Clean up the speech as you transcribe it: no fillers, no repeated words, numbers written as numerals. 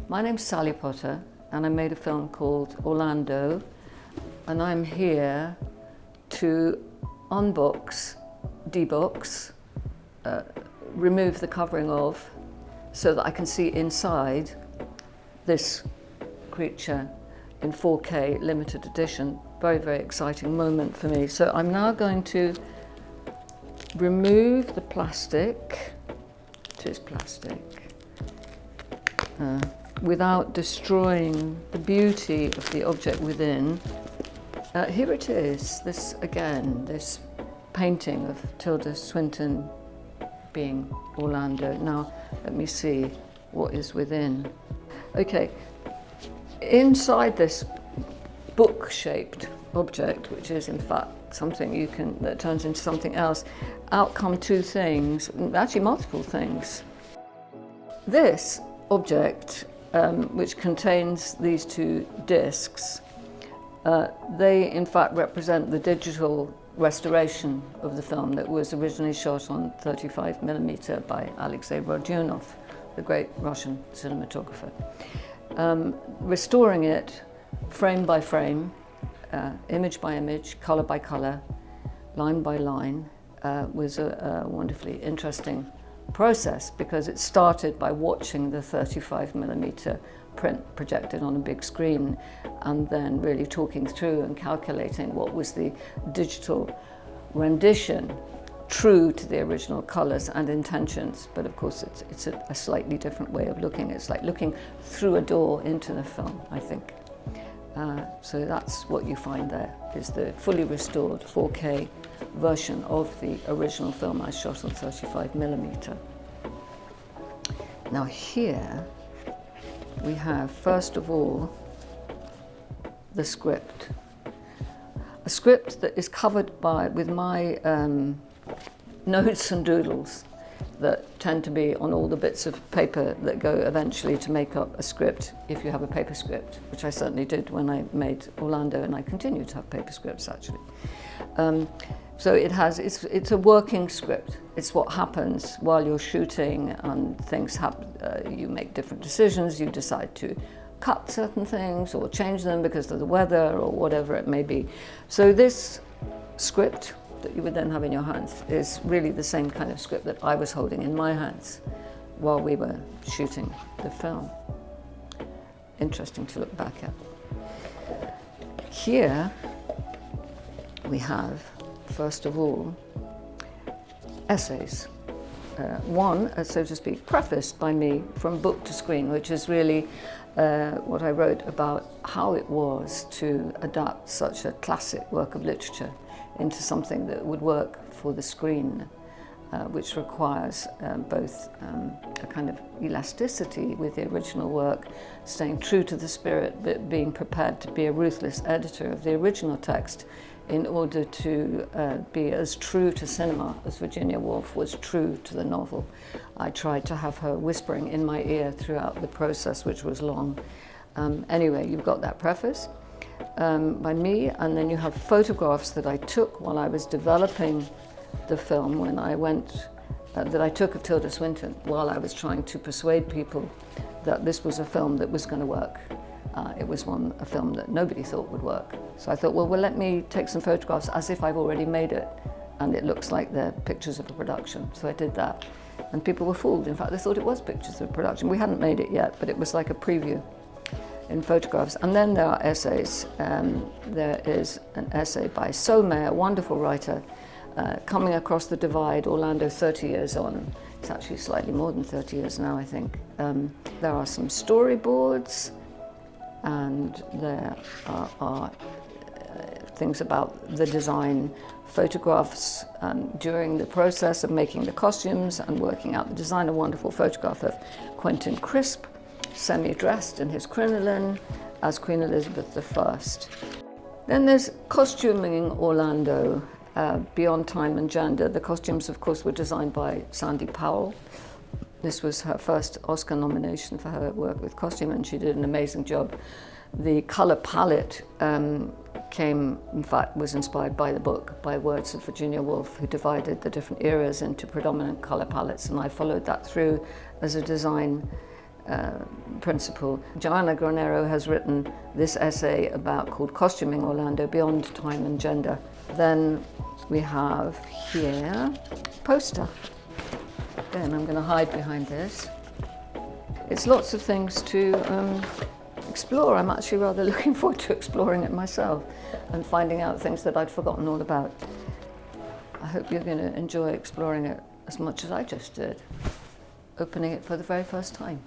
My name's Sally Potter, and I made a film called Orlando, and I'm here to unbox, debox, remove the covering of, so that I can see inside this creature in 4K limited edition. Very, very exciting moment for me. So I'm now going to remove the plastic, it is plastic, without destroying the beauty of the object within. Here it is, this painting of Tilda Swinton being Orlando. Now, let me see what is within. Okay, inside this book-shaped object, which is in fact something that turns into something else, out come two things, actually multiple things. This object, which contains these two discs, they in fact represent the digital restoration of the film that was originally shot on 35mm by Alexei Rodionov, the great Russian cinematographer. Restoring it frame by frame, image by image, color by color, line by line, was a wonderfully interesting process, because it started by watching the 35mm print projected on a big screen, and then really talking through and calculating what was the digital rendition true to the original colors and intentions. But of course it's a slightly different way of looking. It's like looking through a door into the film, I think. So that's what you find there, is the fully restored 4K version of the original film I shot on 35mm. Now here we have, first of all, the script. A script that is covered with my notes and doodles that tend to be on all the bits of paper that go eventually to make up a script, if you have a paper script, which I certainly did when I made Orlando, and I continue to have paper scripts actually. So it's a working script. It's what happens while you're shooting, and things happen. You make different decisions. You decide to cut certain things or change them because of the weather or whatever it may be. So this script that you would then have in your hands is really the same kind of script that I was holding in my hands while we were shooting the film. Interesting to look back at. Here we have, first of all, essays. One, so to speak, prefaced by me from book to screen, which is really what I wrote about how it was to adapt such a classic work of literature into something that would work for the screen, which requires both a kind of elasticity with the original work, staying true to the spirit, but being prepared to be a ruthless editor of the original text in order to be as true to cinema as Virginia Woolf was true to the novel. I tried to have her whispering in my ear throughout the process, which was long. Anyway, you've got that preface by me, and then you have photographs that I took while I was developing the film, when I went, that I took of Tilda Swinton while I was trying to persuade people that this was a film that was going to work. It was a film that nobody thought would work. So I thought, well, let me take some photographs as if I've already made it, and it looks like they're pictures of a production. So I did that, and people were fooled. In fact, they thought it was pictures of a production. We hadn't made it yet, but it was like a preview in photographs. And then there are essays. There is an essay by Somé, a wonderful writer, Coming Across the Divide, Orlando 30 years on. It's actually slightly more than 30 years now, I think. There are some storyboards, and there are things about the design, photographs during the process of making the costumes and working out the design. A wonderful photograph of Quentin Crisp, semi-dressed in his crinoline as Queen Elizabeth I. Then there's costuming Orlando, beyond time and gender. The costumes, of course, were designed by Sandy Powell. This was her first Oscar nomination for her work with costume, and she did an amazing job. The color palette was inspired by the book, by words of Virginia Woolf, who divided the different eras into predominant color palettes, and I followed that through as a design principle. Joanna Granero has written this essay called Costuming Orlando Beyond Time and Gender. Then we have here poster. Again, I'm going to hide behind this. It's lots of things to explore. I'm actually rather looking forward to exploring it myself and finding out things that I'd forgotten all about. I hope you're going to enjoy exploring it as much as I just did, opening it for the very first time.